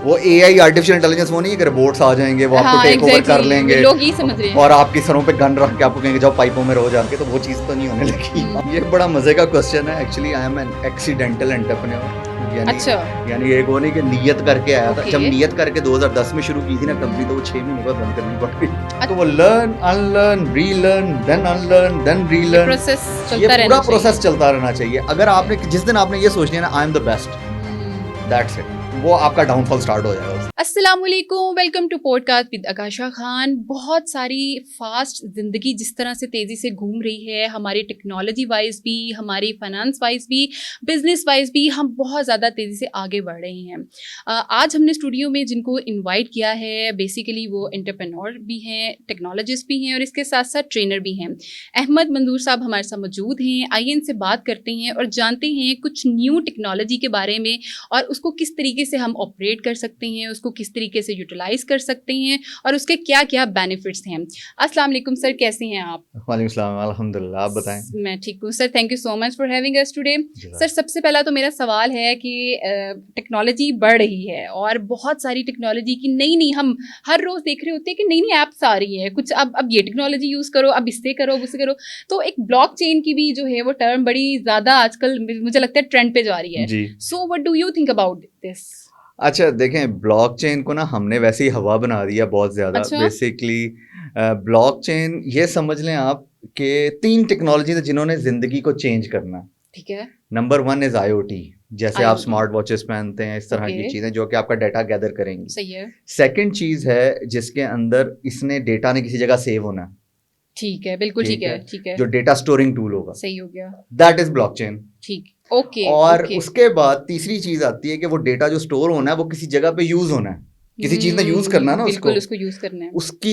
वो AI artificial intelligence वो नहीं है कि रोबोट्स आ जाएंगे वो आपको टेक ओवर कर लेंगे, लोग ये समझ रहे हैं और आपकी सरों पे गन रख के आपको कहेंगे जाओ पाइपों में रहो जाके, तो वो चीज़ तो नहीं होने लगी। ये बड़ा मजे का क्वेश्चन है। Actually I am an accidental entrepreneur, अच्छा यानी एक वो नहीं कि नियत करके आया था। Okay. जब नियत करके 2010 में शुरू की थी ना कंपनी, तो वो 6 महीने बाद बंद करनी पड़ गई। तो वो learn unlearn relearn then unlearn then relearn, process ये चलता रहना पूरा चाहिए। प्रोसेस चलता रहना चाहिए। अगर आपने जिस दिन आपने ये सोच लिया ना I am the best, that's it, वो आपका डाउनफॉल स्टार्ट हो जाएगा। अस्सलामुअलैकुम, welcome to podcast with Akasha Khan. बहुत सारी फास्ट ज़िंदगी जिस तरह से तेज़ी से घूम रही है, हमारी टेक्नोलॉजी वाइज भी, हमारी फाइनेंस वाइज भी, बिजनेस वाइज भी, हम बहुत ज़्यादा तेज़ी से आगे बढ़ रहे हैं। आज हमने स्टूडियो में जिनको इनवाइट किया है, बेसिकली वो एंटरप्रेन्योर भी हैं, टेक्नोलॉजिस्ट भी हैं और इसके साथ साथ ट्रेनर भी हैं। अहमद मंजूर साहब हमारे साथ मौजूद हैं। आइए इनसे बात करते हैं और जानते हैं कुछ न्यू टेक्नोलॉजी के बारे में और उसको किस तरीके से हम ऑपरेट कर सकते हैं, उसको किस तरीके से यूटिलाइज कर सकते हैं और उसके क्या क्या बेनिफिट्स हैं। अस्सलाम वालेकुम सर, कैसे हैं आप? वालेकुम सलाम, अल्हम्दुलिल्लाह, आप बताएं। मैं ठीक हूँ sir, thank you so much for having us today. Sir सबसे पहला तो मेरा सवाल है कि टेक्नोलॉजी बढ़ रही है और बहुत सारी टेक्नोलॉजी की नई हम हर रोज़ देख रहे होते हैं कि नई नई ऐप्स आ रही है, कुछ अब ये टेक्नोलॉजी यूज़ करो, अब इससे करो उससे करो। तो एक ब्लॉकचेन की भी जो है वो टर्म बड़ी ज़्यादा आजकल मुझे लगता है ट्रेंड पे जा रही है। So what do you think about this? अच्छा देखें, ब्लॉकचेन को ना हमने वैसे ही हवा बना दिया बहुत ज़्यादा। अच्छा? बेसिकली ब्लॉकचेन ये समझ लें आप कि 3 टेक्नोलॉजी जिन्होंने ज़िंदगी को चेंज करना। ठीक है। नंबर 1 इज़ आईओटी, जैसे आप IoT, स्मार्ट वॉचेस पहनते हैं, इस तरह की Okay. चीज़ें जो कि आपका डाटा गैदर करेंगी। सही है। सेकंड चीज़ है जिसके अंदर इसने डेटा ने किसी जगह सेव होना है, ठीक है, बिल्कुल ठीक है, ठीक है। जो डेटा स्टोरिंग टूल होगा, सही हो गया। That is blockchain. ठीक, ओके। और ओके। उसके बाद तीसरी चीज़ आती है कि वो डेटा जो स्टोर होना है वो किसी जगह पे यूज़ होना है, किसी चीज़ में यूज़ करना है ना, बिल्कुल उसको यूज़ करना है।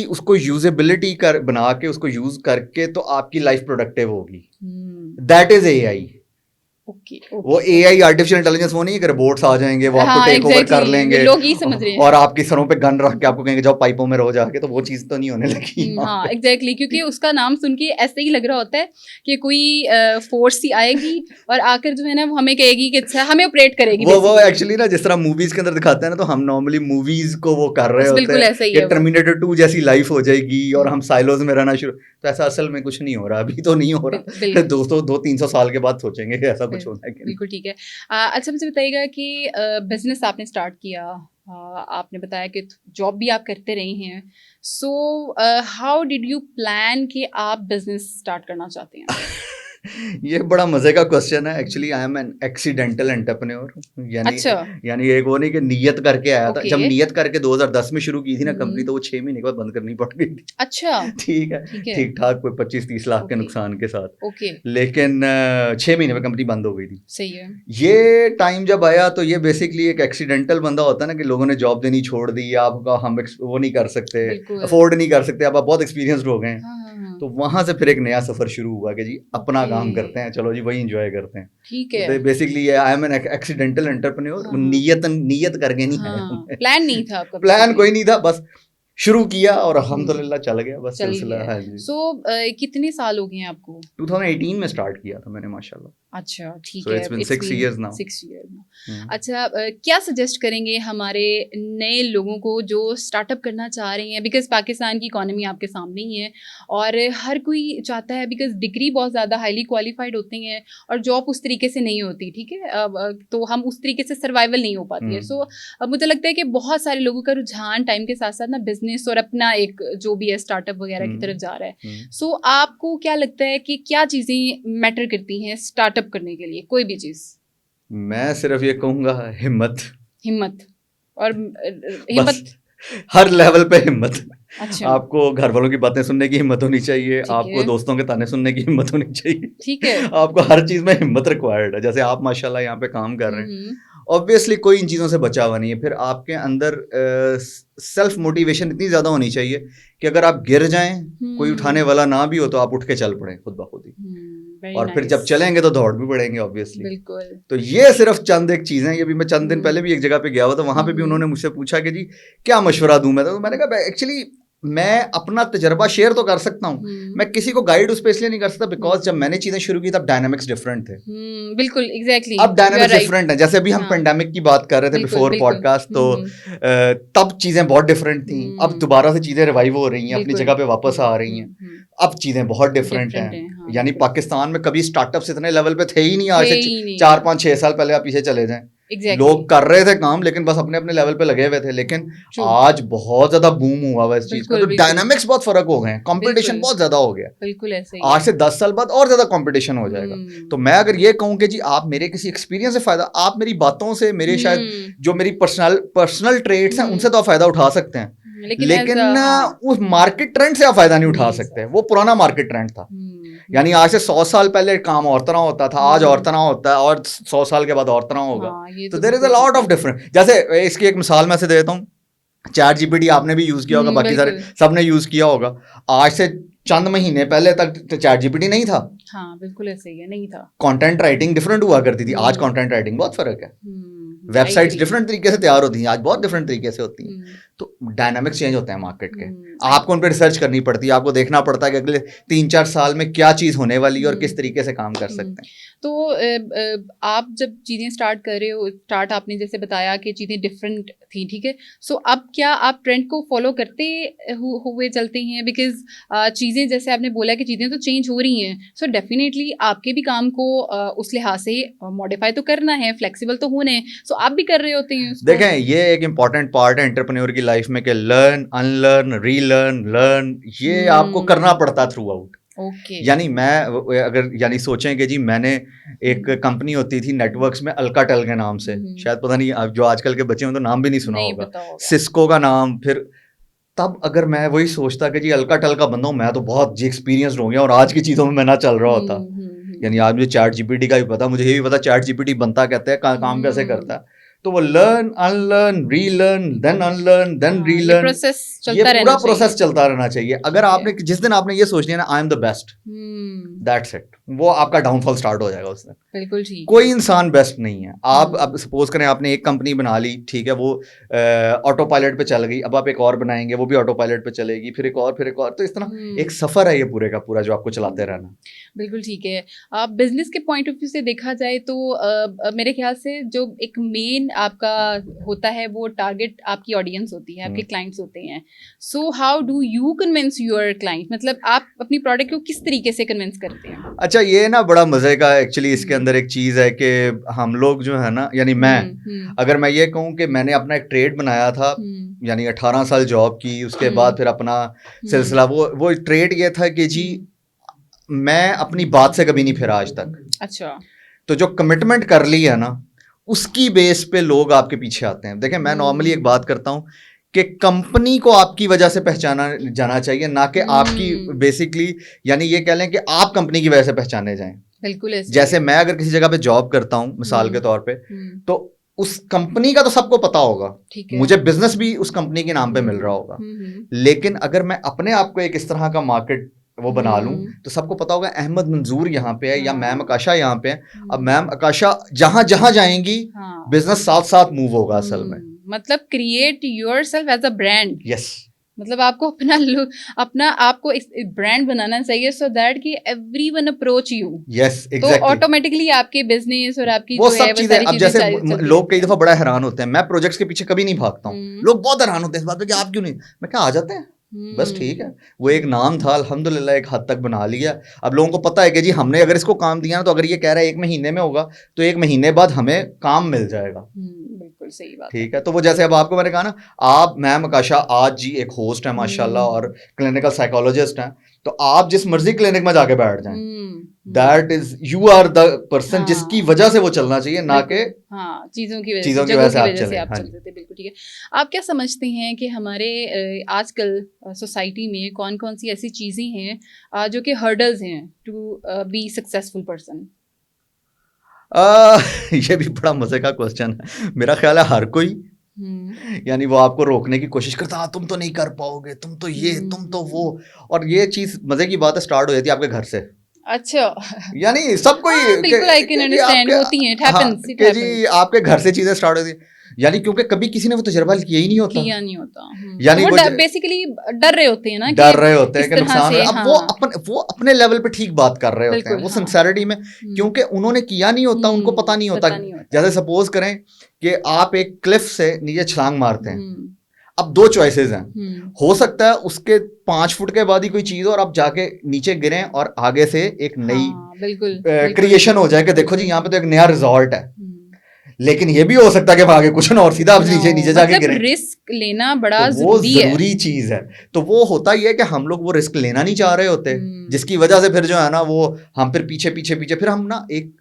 उसको यूजेबिलिटी कर बना के उसको यूज़ करके तो आपकी लाइफ प्रोडक्टिव होगी। हम्म, दैट इज एआई। ओके वो एआई आर्टिफिशियल इंटेलिजेंस वो नहीं है कि रोबोट्स आ जाएंगे वो आपको हाँ, टेक ओवर कर एग्जैक्टली लेंगे लोग ये समझ रहे हैं। और आपकी सरों पे गन रख के आपको कहेंगे जाओ पाइपों में रहो जाके, तो वो चीज़ तो नहीं होने लगी। हाँ एग्जैक्टली, क्योंकि उसका नाम सुन के ऐसे ही लग रहा होता है कि कोई फोर्स ही आएगी और आकर जो है ना वो हमें कहेगी कि अच्छा हमें ऑपरेट करेगी। वो एक्चुअली ना जिस तरह मूवीज के अंदर दिखाते हैं ना, तो हम नॉर्मली मूवीज को वो कर रहे होते बिल्कुल हैं ऐसा ही कि है वो। टर्मिनेटर 2 जैसी लाइफ हो जाएगी और हम साइलोज में रहना शुरू, तो ऐसा असल में कुछ नहीं हो रहा, अभी तो नहीं हो रहा। बिल्कुल 200-300 साल के बाद सोचेंगे कि ऐसा कुछ होना है कि नहीं। बिल्कुल ठीक है। अच्छा मुझे बताइएगा कि बिजनेस आपने स्टार्ट किया, आपने बताया कि जॉब भी आप करते रहे हैं। So how did you plan कि आप बिजनेस स्टार्ट करना चाहते हैं? ये बड़ा मजे का क्वेश्चन है। Actually I am an accidental entrepreneur, अच्छा। यानी एक वो नहीं कि नियत करके आया था। Okay. जब नियत करके 2010 में शुरू की थी ना कंपनी, हम्म, तो वो 6 महीने के बाद बंद करनी पड़ गई थी। अच्छा ठीक है, ठीक है। ठीक ठाक कोई 25-30 लाख के Okay. नुकसान के साथ। ओके, लेकिन 6 महीने में कंपनी बंद हो गई थी। सही है। ये टाइम जब आया तो ये बेसिकली एक एक्सीडेंटल बंदा होता है ना, कि लोगों ने जॉब देनी छोड़ दी, आपका हम वो नहीं कर सकते, बिल्कुल। अफोर्ड नहीं कर सकते, अब आप बहुत एक्सपीरियंस्ड हो गए हैं। हाँ हाँ हाँ, तो वहां से फिर एक नया सफर शुरू हुआ कि जी अपना काम Okay. करते हैं, चलो जी वही एंजॉय करते हैं। ठीक है। बेसिकली ये I am an accidental entrepreneur. हाँ, हाँ। नियत करके नहीं आया हाँ, मैं। प्लान नहीं था आपका प्लान basically। कोई नहीं था, बस शुरू किया और अल्हम्दुलिल्लाह चल गया बस चल सिलसिला। गया। हाँ जी, सो कितने साल हो गए हैं आपको? 2018 में स्टार्ट किया था मैंने माशाल्लाह। अच्छा ठीक So है। it's been 6 years now. 6 years now। हम्म। अच्छा क्या सजेस्ट करेंगे हमारे नए लोगों को जो स्टार्टअप करना चाह रहे हैं? बिकॉज पाकिस्तान की इकोनॉमी आपके सामने ही है और हर कोई चाहता है, बिकॉज डिग्री बहुत ज़्यादा हाईली क्वालिफाइड होते हैं और जॉब उस तरीके से नहीं होती, ठीक है। तो हम उस तरीके से सर्वाइवल नहीं हो पाती है। सो मुझे लगता है कि बहुत सारे लोगों का रुझान टाइम के साथ साथ ना बिजनेस और अपना एक जो भी है स्टार्टअप वगैरह की तरफ जा रहा है। सो आपको क्या लगता है कि क्या चीज़ें मैटर करती हैं स्टार्टअप करने के लिए, कोई भी चीज़? मैं सिर्फ ये कहूंगा, हिम्मत। हिम्मत और बस हिम्मत। हर लेवल पे हिम्मत। अच्छा आपको घर वालों की बातें सुनने की हिम्मत होनी चाहिए, ठीक आपको है। दोस्तों के ताने सुनने की हिम्मत होनी चाहिए। ठीक है। आपको हर चीज़ में हिम्मत रिक्वायर्ड है। जैसे आप माशाल्लाह यहाँ पे काम कर रहे हैं, हम्म, ऑब्वियसली कोई इन चीज़ों से बचा हुआ नहीं है। फिर आपके अंदर सेल्फ मोटिवेशन इतनी ज़्यादा होनी चाहिए कि अगर आप गिर जाएं, कोई उठाने वाला ना भी हो, तो आप उठ के चल पड़े खुद ब खुद ही। very और फिर nice। जब चलेंगे तो दौड़ भी पड़ेंगे ऑब्वियसली। बिल्कुल। तो ये सिर्फ चंद एक चीज़ें हैं। ये भी मैं चंद दिन हम्म, पहले भी एक जगह पे गया हुआ था, वहाँ पे भी उन्होंने मुझसे पूछा कि जी क्या मशवरा दूं मैं, तो मैंने कहा एक्चुअली मैं अपना तजर्बा शेयर तो कर सकता हूँ, मैं किसी को गाइड उस पे इसलिए नहीं कर सकता बिकॉज जब मैंने चीजें शुरू की तब डायनामिक्स डिफरेंट थे। बिल्कुल एग्जैक्टली, अब डायनामिक्स डिफरेंट है। जैसे अभी हम पेंडेमिक की बात कर रहे थे बिफोर पॉडकास्ट, तो तब चीजें बहुत डिफरेंट थी। अब दोबारा से चीजें रिवाइव हो रही हैं, अपनी जगह पे वापस आ रही हैं। अब चीजें बहुत डिफरेंट हैं। यानी पाकिस्तान में कभी स्टार्टअप्स इतने लेवल पे थे ही नहीं। आज से 4-5-6 साल पहले आप पीछे चले जाएं, लोग कर रहे थे काम लेकिन बस अपने अपने लेवल पे लगे हुए थे। लेकिन आज बहुत ज्यादा बूम हुआ हुआ इस चीज का, तो डायनामिक्स बहुत फर्क हो गए, कंपटीशन बहुत ज्यादा हो गया। बिल्कुल ऐसे ही। आज से 10 साल बाद और ज्यादा कंपटीशन हो जाएगा। तो मैं अगर ये कहूं कि जी आप मेरे किसी एक्सपीरियंस से फायदा, आप मेरी बातों से, मेरे शायद जो मेरी पर्सनल ट्रेड्स हैं उनसे तो आप फायदा उठा सकते हैं, लेकिन उस मार्केट ट्रेंड से आप फायदा नहीं उठा सकते। वो पुराना मार्केट ट्रेंड था। यानी आज से 100 साल पहले काम और तरह होता था, आज और तरह होता है, और 100 साल के बाद और तरह होगा। तो there is a lot of different. जैसे इसकी एक मिसाल मैं से देता हूँ, चैट जीपीटी आपने भी यूज किया होगा, बाकी सारे सबने यूज किया होगा। आज से चंद महीने पहले तक चैट जीपीटी नहीं था। हाँ बिल्कुल ऐसे ही है, नहीं था। कंटेंट राइटिंग डिफरेंट हुआ करती थी, आज कंटेंट राइटिंग बहुत फर्क है। वेबसाइट्स डिफरेंट तरीके से तैयार होती हैं, आज बहुत डिफरेंट तरीके से होती हैं। तो डायनामिक्स चेंज होते हैं मार्केट के। आपको उन पर रिसर्च करनी पड़ती है, आपको देखना पड़ता है कि अगले 3-4 साल में क्या चीज़ होने वाली है और किस तरीके से काम कर सकते हैं। तो आप जब चीज़ें स्टार्ट कर रहे हो, स्टार्ट आपने जैसे बताया कि चीज़ें डिफरेंट थी, ठीक है। सो अब क्या आप ट्रेंड को फॉलो करते हुए चलते हैं? बिकॉज चीज़ें जैसे आपने बोला कि चीज़ें तो चेंज हो रही हैं, सो डेफिनेटली आपके भी काम को उस लिहाज से मॉडिफाई तो करना है, फ्लेक्सिबल तो होने हैं। सो आप भी कर रहे होते हैं उसको। देखें, ये एक इम्पॉर्टेंट पार्ट है एंटरप्रेन्योर की लाइफ में कि लर्न, अनलर्न, रीलर्न, लर्न, ये आपको करना पड़ता थ्रू आउट। यानी मैं अगर सोचें कि जी मैंने एक कंपनी होती थी नेटवर्क्स में, अल्काटेल के नाम से, शायद पता नहीं जो आजकल के बच्चे हैं तो नाम भी नहीं सुना होगा, सिस्को का नाम। फिर तब अगर मैं वही सोचता कि जी अल्काटेल का बंदा हूँ, मैं तो बहुत जी एक्सपीरियंस हो गया और आज की चीज़ों में मैं ना चल रहा होता। यानी आज मुझे चैट जीपीटी का भी पता, मुझे ये भी पता चैट जीपीटी बनता कहते हैं, काम कैसे करता है। तो वो learn, unlearn, relearn, then unlearn, then relearn, ये पूरा प्रोसेस चलता रहना चाहिए। अगर आपने जिस दिन आपने ये सोच लिया ना, I am the best, that's it, वो आपका डाउनफॉल स्टार्ट हो जाएगा उस दिन। बिल्कुल ठीक। कोई इंसान बेस्ट नहीं है। आप अब सपोज करें आपने एक कंपनी बना ली, ठीक है, वो ऑटो पायलट पे चल गई, अब आप एक और बनाएंगे, वो भी ऑटो पायलट पे चलेगी, फिर एक और, फिर एक और। तो इस तरह एक सफर है ये पूरे का पूरा जो आपको चलाते रहना। बिल्कुल ठीक है। बिजनेस के पॉइंट ऑफ व्यू से देखा जाए तो मेरे ख्याल से जो एक मेन आपका होता है वो टारगेट आपकी ऑडियंस होती है, आपके क्लाइंट्स होते हैं। So how do you convince your client? मतलब आप अपनी प्रोडक्ट को किस तरीके से कन्विंस करते हैं? अच्छा, ये ना बड़ा मजे का एक्चुअली इसके अंदर एक चीज है कि हम लोग जो है ना, यानी मैं अगर मैं ये कहूँ कि मैंने अपना एक ट्रेड बनाया था, यानी 18 साल जॉब की, उसके बाद फिर अपना सिलसिला, वो ट्रेड ये था कि जी मैं अपनी बात से कभी नहीं फिरा आज तक। अच्छा। तो जो कमिटमेंट कर ली है ना, उसकी बेस पे लोग आपके पीछे आते हैं। देखें, मैं नॉर्मली एक बात करता हूँ कि कंपनी को आपकी वजह से पहचाना जाना चाहिए, ना कि आपकी बेसिकली, यानी ये कह लें कि आप कंपनी की वजह से पहचाने जाएं। बिल्कुल ऐसे। जैसे मैं अगर किसी जगह पे जॉब करता हूँ मिसाल के तौर पे, तो उस कंपनी का तो सबको पता होगा, मुझे बिजनेस भी उस कंपनी के नाम पे मिल रहा होगा। लेकिन अगर मैं अपने आप को एक इस तरह का मार्केट वो बना लूं, तो सबको पता होगा अहमद मंजूर यहाँ पे है, या मैम आकाशा यहाँ पे है। अब मैम आकाशा जहां जहां जाएंगी, बिजनेस साथ साथ मूव होगा असल में। मतलब create yourself as a brand. Yes, मतलब आपको अपना आपको ब्रांड बनाना चाहिए, सो दैट कि एवरीवन अप्रोच यू। यस, तो ऑटोमेटिकली आपके बिजनेस और आपकी वो सब चीजें, अब जैसे लोग कई दफा बड़ा हैरान होते हैं, मैं प्रोजेक्ट्स के पीछे कभी नहीं भागता हूँ, लोग बहुत हैरान होते हैं इस बात पे कि आप क्यों नहीं। मैं क्या, आ जाते हैं बस, ठीक है। वो एक नाम था, अल्हम्दुलिल्लाह एक हद तक बना लिया। अब लोगों को पता है कि जी हमने अगर इसको काम दिया ना, तो अगर ये कह रहा है 1 महीने में होगा, तो 1 महीने बाद हमें काम मिल जाएगा। बिल्कुल सही बात, ठीक है। तो वो जैसे अब आपको मैंने कहा ना, आप मैम आकाशा आज जी एक होस्ट है माशाल्लाह, और क्लिनिकल साइकोलॉजिस्ट हैं, तो आप जिस मर्जी क्लिनिक में जाके बैठ जाएं, that is, you are the person जिसकी वजह से वो चलना चाहिए, ना कि चीजों की वजह से आप चलते थे। बिल्कुल ठीक है। आप क्या समझते हैं कि हमारे आजकल सोसाइटी में कौन कौन सी ऐसी चीजें हैं जो कि हर्डल्स हैं टू बी सक्सेसफुल पर्सन? ये भी बड़ा मजे का क्वेश्चन है। मेरा ख्याल है हर कोई, यानी वो आपको रोकने की कोशिश करता है, तुम तो नहीं कर पाओगे, तुम तो ये, तुम तो वो। और ये चीज मजे की बात है, स्टार्ट हो जाती है आपके घर से। अच्छा। यानी सबको ही बिल्कुल आई कैन अंडरस्टैंड, होती हैं, इट हैपेंस, कि जी आपके घर से चीजें स्टार्ट होती है। यानी क्योंकि कभी किसी ने वो तजर्बा किया ही नहीं होता, यानी वो बेसिकली डर रहे होते हैं ना, डर रहे होते हैं कि नुकसान है। अब वो अपने लेवल पे ठीक बात कर रहे होते हैं, वो सिंसेरिटी में, क्योंकि उन्होंने किया नहीं होता, उनको पता नहीं होता। जैसे सपोज करें कि आप एक क्लिफ से नीचे छलांग मारते हैं, अब 2 चॉइसेस हैं, हो सकता है उसके 5 फुट के बाद ही कोई चीज और आप जाके नीचे गिरें और आगे से एक नई क्रिएशन हो जाए कि देखो जी यहाँ पे तो एक नया रिजॉर्ट है, लेकिन ये भी हो सकता है कि आगे कुछ ना और सीधा आप नीचे जाके गिरे। रिस्क लेना बड़ा तो वो जरूरी चीज है। तो वो होता ही है कि हम लोग वो रिस्क लेना नहीं चाह रहे होते, जिसकी वजह से फिर जो है ना वो हम फिर पीछे फिर हम ना एक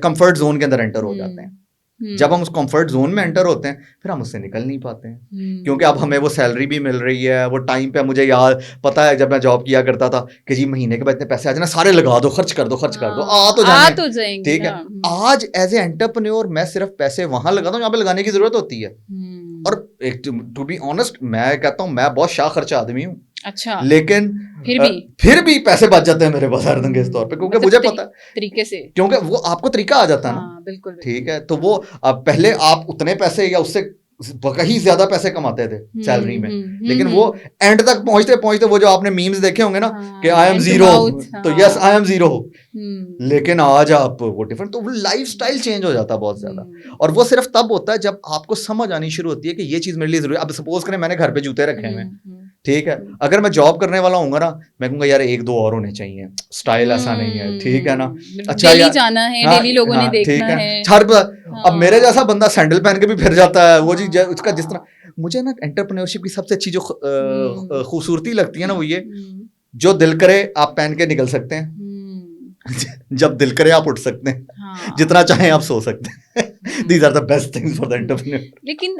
कंफर्ट जोन के अंदर एंटर हो जाते हैं। जब हम उस कंफर्ट जोन में एंटर होते हैं फिर हम उससे निकल नहीं पाते हैं, क्योंकि अब हमें वो सैलरी भी मिल रही है, वो टाइम पे। मुझे याद पता है जब मैं जॉब किया करता था कि जी महीने के बाद इतने पैसे आ जाना, सारे लगा दो, खर्च कर दो, आ तो जाएंगे, ठीक है। आज एज ए एंटरप्रेन्योर मैं सिर्फ पैसे वहां लगाता हूँ जहाँ पे लगाने की जरूरत होती है। और टू बी ऑनेस्ट मैं कहता हूँ मैं बहुत शाह खर्चा आदमी हूँ, अच्छा, लेकिन फिर भी पैसे बच जाते हैं मेरे पास हर दिन के तौर पे, क्योंकि मुझे पता तरीके से, क्योंकि वो आपको तरीका आ जाता है ना, बिल्कुल, ठीक है। तो वो अब पहले आप उतने पैसे या उससे कहीं ज्यादा पैसे कमाते थे सैलरी में, लेकिन वो एंड तक पहुंचते वो जो आपने मीम्स देखे होंगे ना कि आई एम जीरो, तो यस आई एम जीरो, लेकिन आज आप वो डिफरेंट। तो वो लाइफस्टाइल चेंज हो जाता है बहुत ज्यादा, और वो सिर्फ तब होता है जब आपको समझ आनी शुरू होती है कि ये चीज मेरे लिए जरूरी है। अब सपोज करें मैंने घर पे जूते रखे हैं, ठीक है, अगर मैं जॉब करने वाला हूँ ना, मैं कहूँगा यार 1-2 और होने चाहिए, स्टाइल ऐसा नहीं है, ठीक है ना, अच्छा डेली जाना है, डेली लोगों ने देखना है। अब मेरे जैसा बंदा सैंडल पहन के भी फिर जाता है, वो जी उसका जिस तरह। मुझे ना एंटरप्रेन्योरशिप की सबसे अच्छी जो खूबसूरती लगती है ना, वो ये जो दिल करे आप पहन के निकल सकते हैं, जब दिल करे आप उठ सकते हैं, जितना चाहे आप सो सकते हैं। These are the best things for the entrepreneur. लेकिन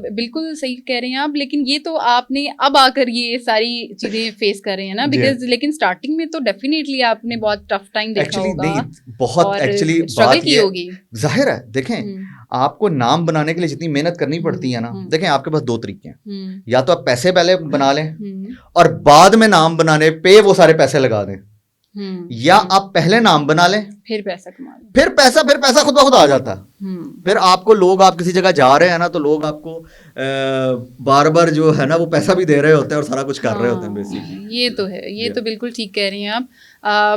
बिल्कुल सही कह रहे हैं आप, लेकिन ये तो आपने अब आकर ये सारी चीजें फेस कर रहे हैं ना, बिकॉज लेकिन स्टार्टिंग में तो डेफिनेटली आपने बहुत टफ टाइम देखा होगा, बहुत एक्चुअली स्ट्रगल की होगी, जाहिर है। देखें आपको नाम बनाने के लिए जितनी मेहनत करनी पड़ती है ना, देखें आपके पास 2 तरीके हैं, या तो आप पैसे पहले बना लें और बाद में नाम बनाने पे वो सारे पैसे लगा दें, या आप पहले नाम बना लें फिर पैसा कमा लें, फिर पैसा खुद ब खुद आ जाता है। फिर आपको लोग, आप किसी जगह जा रहे हैं ना, तो लोग आपको बार बार जो है ना वो पैसा भी दे रहे होते हैं और सारा कुछ कर रहे होते हैं बेसिकली। ये तो है, ये तो बिल्कुल ठीक कह रही हैं आप।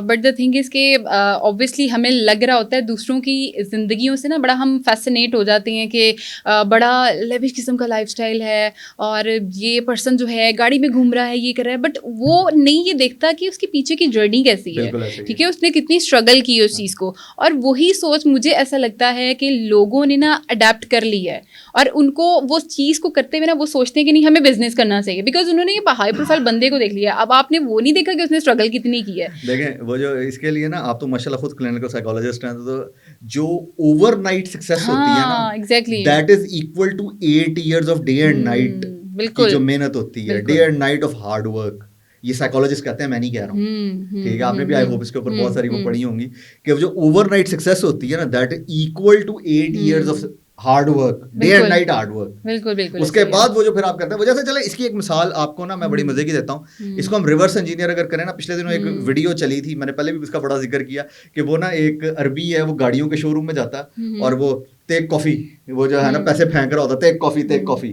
बट द थिंग इज़ के ऑब्वियसली हमें लग रहा होता है दूसरों की ज़िंदगियों से ना बड़ा हम फैसिनेट हो जाते हैं कि बड़ा लेविश किस्म का लाइफस्टाइल है और ये पर्सन जो है गाड़ी में घूम रहा है, ये कर रहा है, बट वो नहीं ये देखता कि उसके पीछे की जर्नी कैसी है, ठीक है, उसने कितनी स्ट्रगल की उस चीज़ को। और वही सोच मुझे ऐसा लगता है कि लोगों ने ना अडेप्ट कर ली है और उनको वो चीज़ को करते हुए ना वो सोचते हैं कि नहीं हमें बिजनेस करना चाहिए, बिकॉज उन्होंने ये हाई प्रोफाइल बंदे को देख लिया। अब आपने वो नहीं देखा कि उसने स्ट्रगल कितनी की है। देखें वो जो इसके लिए ना, आप तो माशाल्लाह खुद क्लिनिकल साइकोलॉजिस्ट हैं, तो जो ओवरनाइट सक्सेस होती है ना, exactly that is equal to 8 years of day and night की जो मेहनत होती है, day and night of hard work. ये साइकोलॉजिस्ट कहते हैं, मैं नहीं कह रहा हूँ, ठीक है। आपने भी आई होप इसके ऊपर बहुत सारी वो पढ़ी होंगी कि जो ओवरनाइट सक्सेस होती है ना, that is equal to 8 years of hard work, day and night hard work. बिल्कुल बिल्कुल। उसके बाद वो जो फिर आप करते हैं, वजह से चले इसकी एक मिसाल आपको ना मैं बड़ी मजे की देता हूँ। इसको हम रिवर्स इंजीनियर अगर करें ना, पिछले दिनों एक वीडियो चली थी, मैंने पहले भी इसका बड़ा जिक्र किया कि वो ना एक अरबी है, वो गाड़ियों के शोरूम में जाता है और वो टेक कॉफी, वो जो है ना पैसे फेंक रहा होता, टेक कॉफी,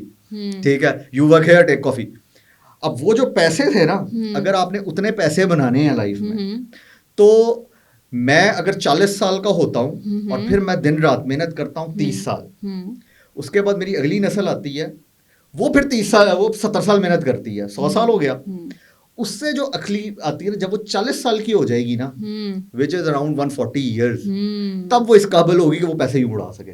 ठीक है, you work here, take coffee. अब वो जो पैसे थे ना, अगर आपने उतने पैसे बनाने हैं लाइफ में, तो मैं अगर 40 साल का होता हूँ और फिर मैं दिन रात मेहनत करता हूँ 30 साल, उसके बाद मेरी अगली नस्ल आती है, वो फिर 30 साल, वो 70 साल मेहनत करती है, 100 साल हो गया। उससे जो अगली आती है ना, जब वो 40 साल की हो जाएगी ना, विच इज अराउंड 140 years, तब वो इस काबिल होगी कि वो पैसे ही उड़ा सके।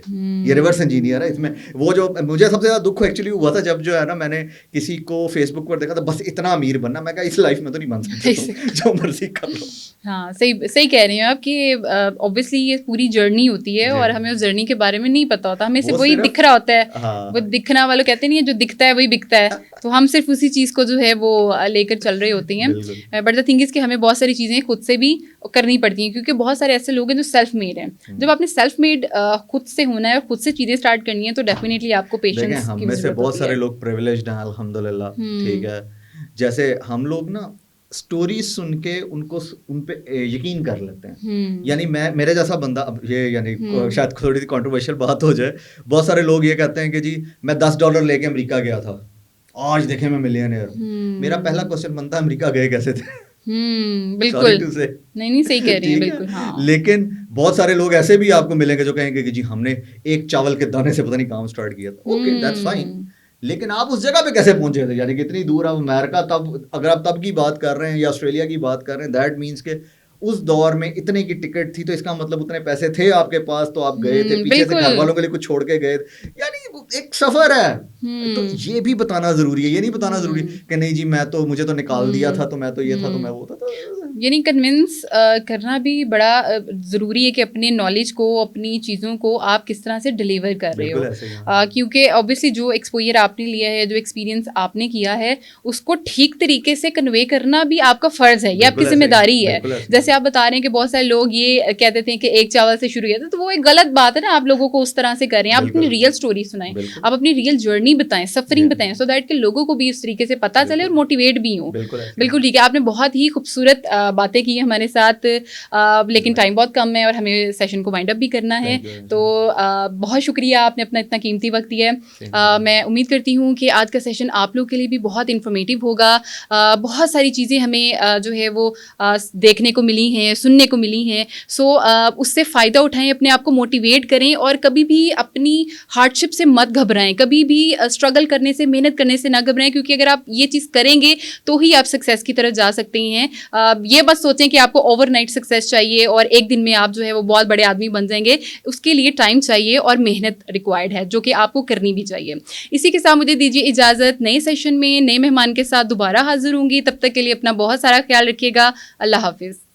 ये रिवर्स इंजीनियर है इसमें। वो जो मुझे सबसे ज्यादा दुख एक्चुअली हुआ था जब जो है ना, मैंने किसी को फेसबुक पर देखा था, बस इतना अमीर बनना, मैं कहा इस लाइफ में तो नहीं बन सकता, जो मर्जी कर लो। हाँ, सही कह रही हैं आप कि ऑब्वियसली ये पूरी जर्नी होती है और हमें उस जर्नी के बारे में नहीं पता होता, हमें सिर्फ वही दिख रहा होता है। हाँ। वो दिखना वालों कहते नहीं है, जो दिखता है वही बिकता है, तो हम सिर्फ उसी चीज़ को जो है वो लेकर चल रहे होती हैं। बट द थिंग इज़ कि हमें बहुत सारी चीज़ें खुद से भी करनी पड़ती हैं, क्योंकि बहुत सारे ऐसे लोग हैं जो सेल्फ मेड हैं। जब आपने सेल्फ मेड खुद से होना है और खुद से चीज़ें स्टार्ट करनी है, तो डेफिनेटली आपको पेशेंस की ज़रूरत होती है। बहुत सारे लोग प्रिविलेज्ड हैं अल्हम्दुलिल्लाह, ठीक है। जैसे हम लोग ना स्टोरीज सुन के उन पे यकीन कर लेते हैं। यानी मेरे जैसा बंदा, अब ये यानी शायद थोड़ी सी कंट्रोवर्शियल बात हो जाए, बहुत सारे लोग ये कहते हैं कि जी मैं $10 लेके अमेरिका गया था, आज देखें मैं मिलियनेयर। मेरा पहला क्वेश्चन बनता है अमेरिका गए कैसे थे? बिल्कुल नहीं सही कह रही हैं, बिल्कुल हाँ। लेकिन बहुत सारे लोग ऐसे भी आपको मिलेंगे जो कहेंगे कि जी हमने एक चावल के दाने से पता नहीं काम स्टार्ट किया था। ओके, दैट्स फाइन, लेकिन आप उस जगह पे कैसे पहुंचे थे? यानी कि इतनी दूर आप अमेरिका, तब अगर आप तब की बात कर रहे हैं या ऑस्ट्रेलिया की बात कर रहे हैं, दैट मीन्स के उस दौर में इतने की टिकट थी, तो इसका मतलब उतने पैसे थे आपके पास, तो आप गए थे, पीछे से घर वालों के लिए कुछ छोड़ के गए, यानी एक सफर है। तो ये भी बताना जरूरी है, ये नहीं बताना जरूरी कि नहीं जी मैं तो, मुझे तो निकाल दिया था, तो मैं तो ये था, तो मैं वो था। तो यानी कन्विंस करना भी बड़ा ज़रूरी है कि अपने नॉलेज को, अपनी चीज़ों को आप किस तरह से डिलीवर कर रहे हो, क्योंकि ऑब्वियसली जो एक्सपोजर आपने लिया है, जो एक्सपीरियंस आपने किया है, उसको ठीक तरीके से कन्वे करना भी आपका फ़र्ज़ है, ये आपकी जिम्मेदारी है। जैसे आप बता रहे हैं कि बहुत सारे लोग ये कहते थे कि एक चावल से शुरू किया था, तो वो एक गलत बात है ना, आप लोगों को उस तरह से करें। आप अपनी रियल स्टोरी सुनाएं, आप अपनी रियल जर्नी बताएं, सफरिंग बताएं, सो दैट कि लोगों को भी उस तरीके से पता चले और मोटिवेट भी हो। बिल्कुल ठीक है, आपने बहुत ही खूबसूरत बातें की हमारे साथ, लेकिन टाइम बहुत कम है और हमें सेशन को वाइंड अप भी करना है, तो बहुत शुक्रिया, आपने अपना इतना कीमती वक्त दिया है। मैं उम्मीद करती हूँ कि आज का सेशन आप लोग के लिए भी बहुत इन्फॉर्मेटिव होगा। बहुत सारी चीज़ें हमें जो है वो देखने को मिली हैं, सुनने को मिली हैं। सो उससे फ़ायदा उठाएं, अपने आप को मोटिवेट करें और कभी भी अपनी हार्डशिप से मत घबराएं, कभी भी स्ट्रगल करने से, मेहनत करने से ना घबराएं, क्योंकि अगर आप ये चीज़ करेंगे तो ही आप सक्सेस की तरफ जा सकते हैं। ये बस सोचें कि आपको ओवरनाइट सक्सेस चाहिए और एक दिन में आप जो है वो बहुत बड़े आदमी बन जाएंगे, उसके लिए टाइम चाहिए और मेहनत रिक्वायर्ड है, जो कि आपको करनी भी चाहिए। इसी के साथ मुझे दीजिए इजाज़त, नए सेशन में नए मेहमान के साथ दोबारा हाजिर होंगी। तब तक के लिए अपना बहुत सारा ख्याल रखिएगा। अल्लाह हाफिज़।